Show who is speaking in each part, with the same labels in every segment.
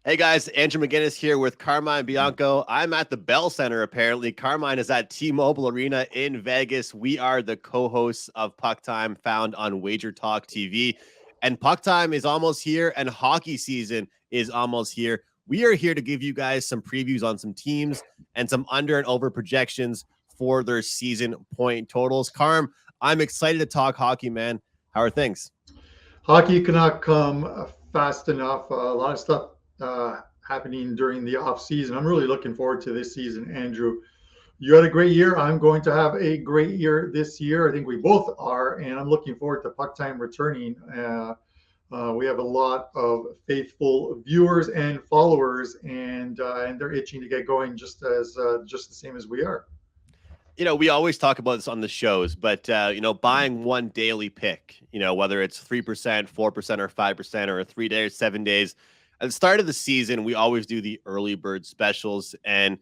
Speaker 1: Hey guys, Andrew McInnis here with Carmine Bianco. I'm at the Bell Center apparently. Carmine is at T-Mobile Arena in Vegas. We are the co-hosts of Puck Time, found on WagerTalk TV. And Puck Time is almost here, and hockey season is almost here. We are here to give you guys some previews on some teams and some under and over projections for their season point totals. Carm, I'm excited to talk hockey, man. How are things?
Speaker 2: Hockey cannot come fast enough. A lot of stuff happening during the off season. I'm really looking forward to this season, Andrew. You had a great year. I'm going to have a great year this year. I think we both are, and I'm looking forward to Puck Time returning. We have a lot of faithful viewers and followers, and they're itching to get going just the same as we are.
Speaker 1: We always talk about this on the shows, but buying one daily pick, whether it's 3%, 4%, or 5%, or 3 days, 7 days. At the start of the season, we always do the early bird specials, and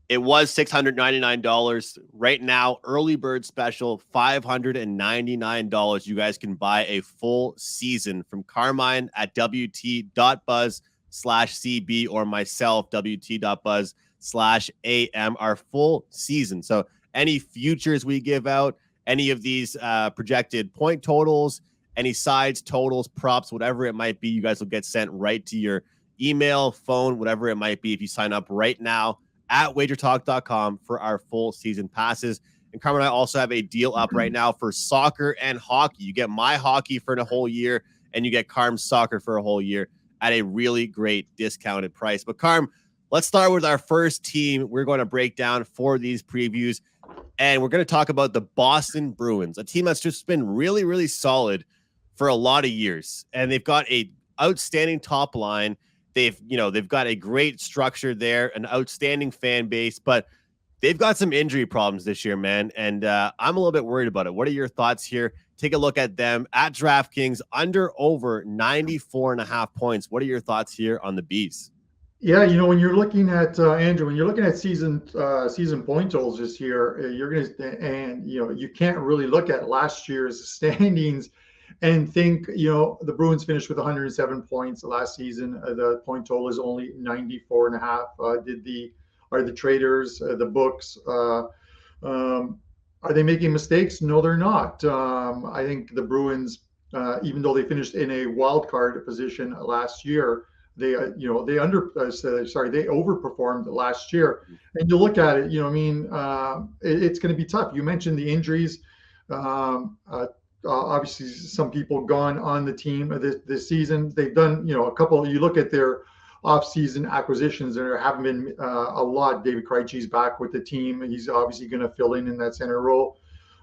Speaker 1: it was $699. Right now, early bird special, $599. You guys can buy a full season from Carmine at wt.buzz/CB or myself, wt.buzz/AM, our full season. So any futures we give out, any of these projected point totals, any sides, totals, props, whatever it might be, you guys will get sent right to your email, phone, whatever it might be if you sign up right now at wagertalk.com for our full season passes. And Carmen and I also have a deal up right now for soccer and hockey. You get my hockey for the whole year, and you get Carm's soccer for a whole year at a really great discounted price. But Carm, let's start with our first team we're going to break down for these previews. And we're going to talk about the Boston Bruins, a team that's just been really, really solid for a lot of years. And they've got a outstanding top line. They've got a great structure there, an outstanding fan base, but they've got some injury problems this year, man. And I'm a little bit worried about it. What are your thoughts here? Take a look at them at DraftKings, under over 94.5 points. What are your thoughts here on the Bees?
Speaker 2: Yeah, when you're looking at Andrew, when you're looking at season point totals this year, you're gonna and you can't really look at last year's standings and think the Bruins finished with 107 points last season. The point total is only 94 and a half. Are the traders, the books, are they making mistakes? No, they're not. I think the Bruins, even though they finished in a wild card position last year, they overperformed last year. And you look at it, it's going to be tough. You mentioned the injuries. Obviously, some people gone on the team this season. They've done, a couple. You look at their off-season acquisitions, and there haven't been a lot. David Krejci's back with the team. He's obviously going to fill in that center role.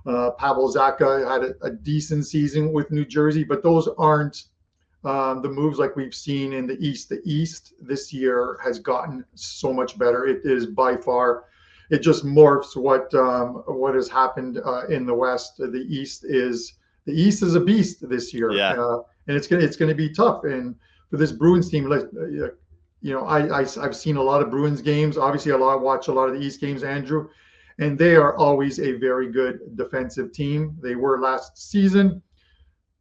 Speaker 2: Pavel Zacha had a decent season with New Jersey, but those aren't the moves like we've seen in the East. The East this year has gotten so much better. It is by far, it just morphs what has happened in the West. The East is a beast this year,
Speaker 1: Yeah.
Speaker 2: And it's gonna be tough. And for this Bruins team, I've seen a lot of Bruins games. Obviously, watch a lot of the East games, Andrew, and they are always a very good defensive team. They were last season.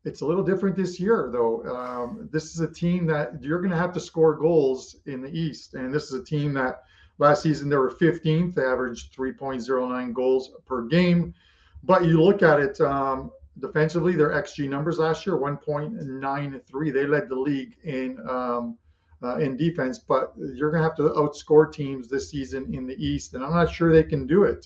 Speaker 2: It's a little different this year, though. This is a team that you're going to have to score goals in the East. And this is a team that last season they were 15th. They averaged 3.09 goals per game. But you look at it defensively, their XG numbers last year, 1.93. They led the league in defense. But you're going to have to outscore teams this season in the East. And I'm not sure they can do it.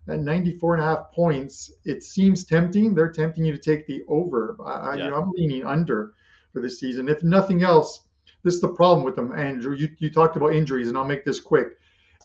Speaker 2: At 94 and a half points, it seems tempting. They're tempting you to take the over. I'm leaning under for this season. If nothing else, this is the problem with them, Andrew. You talked about injuries, and I'll make this quick,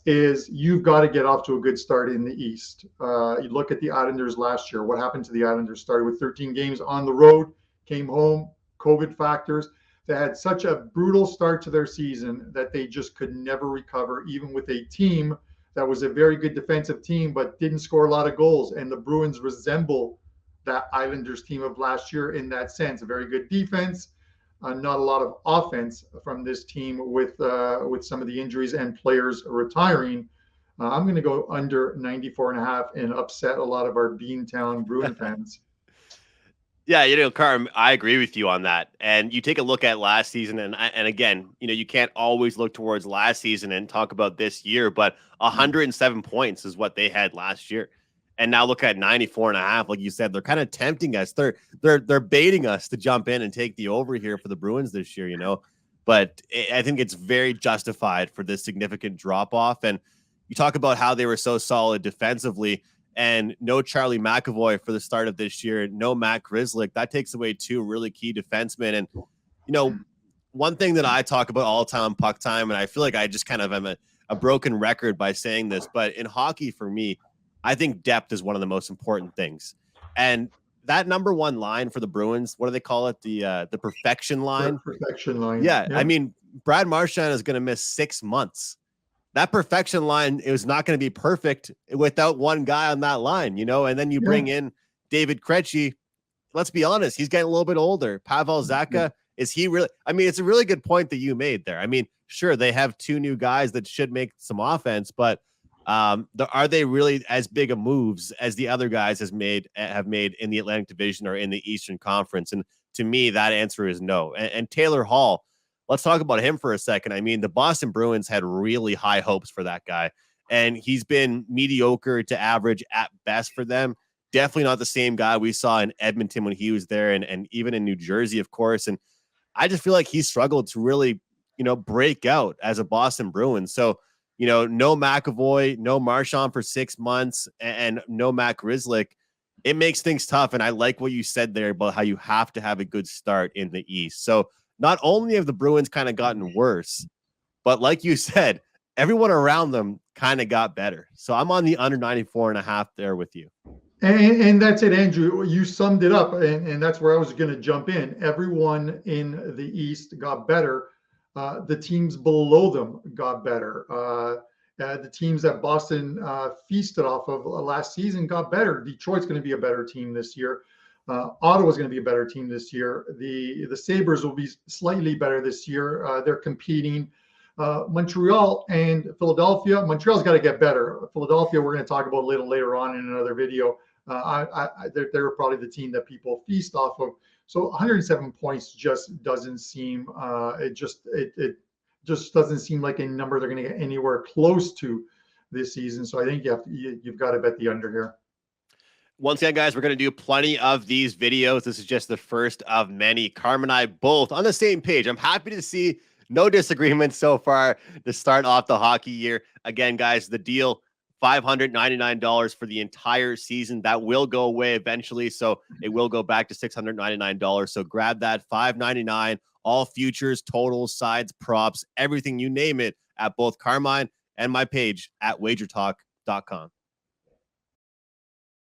Speaker 2: is you've got to get off to a good start in the East. You look at the Islanders last year. What happened to the Islanders? Started with 13 games on the road, came home, COVID factors. They had such a brutal start to their season that they just could never recover, even with a team that was a very good defensive team, but didn't score a lot of goals. And the Bruins resemble that Islanders team of last year in that sense. A very good defense, not a lot of offense from this team with some of the injuries and players retiring. I'm going to go under 94 and a half and upset a lot of our Beantown Bruin fans.
Speaker 1: Yeah, Carm, I agree with you on that. And you take a look at last season, and again, you can't always look towards last season and talk about this year, but 107 points is what they had last year. And now look at 94.5. Like you said, they're kind of tempting us. They're baiting us to jump in and take the over here for the Bruins this year. But I think it's very justified for this significant drop off. And you talk about how they were so solid defensively. And no Charlie McAvoy for the start of this year, no Matt Grzelcyk. That takes away two really key defensemen. And one thing that I talk about all the time on Puck Time, and I feel like I just kind of am a broken record by saying this, but in hockey, for me, I think depth is one of the most important things. And that number one line for the Bruins, what do they call it? The perfection line.
Speaker 2: Perfection line.
Speaker 1: Yeah. I mean, Brad Marchand is going to miss 6 months. That perfection line, it was not going to be perfect without one guy on that line, and then you bring in David Krejci. Let's be honest, he's getting a little bit older. Pavel Zacha, is he really? I mean, it's a really good point that you made there. I mean, sure, they have two new guys that should make some offense, but are they really as big of moves as the other guys have made in the Atlantic Division or in the Eastern Conference? And to me, that answer is no. And Taylor Hall, let's talk about him for a second. I mean, the Boston Bruins had really high hopes for that guy, and he's been mediocre to average at best for them. Definitely not the same guy we saw in Edmonton when he was there, and even in New Jersey, of course. And I just feel like he struggled to really, break out as a Boston Bruin. So, no McAvoy, no Marchand for 6 months, and no Matt Grzelcyk. It makes things tough. And I like what you said there about how you have to have a good start in the East. So not only have the Bruins kind of gotten worse, but like you said, everyone around them kind of got better. So I'm on the under 94.5 there with you.
Speaker 2: And that's it, Andrew. You summed it up, and that's where I was going to jump in. Everyone in the East got better. The teams below them got better. The teams that Boston feasted off of last season got better. Detroit's going to be a better team this year. Ottawa's going to be a better team this year. The Sabres will be slightly better this year. They're competing. Montreal and Philadelphia. Montreal's got to get better. Philadelphia, we're going to talk about a little later on in another video. They're probably the team that people feast off of. So 107 points just doesn't seem. It just doesn't seem like a number they're going to get anywhere close to this season. So I think you've got to bet the under here.
Speaker 1: Once again, guys, we're going to do plenty of these videos. This is just the first of many. Carm and I both on the same page. I'm happy to see no disagreements so far to start off the hockey year. Again, guys, the deal, $599 for the entire season. That will go away eventually, so it will go back to $699. So grab that $599, all futures, totals, sides, props, everything, you name it, at both Carmine and my page at WagerTalk.com.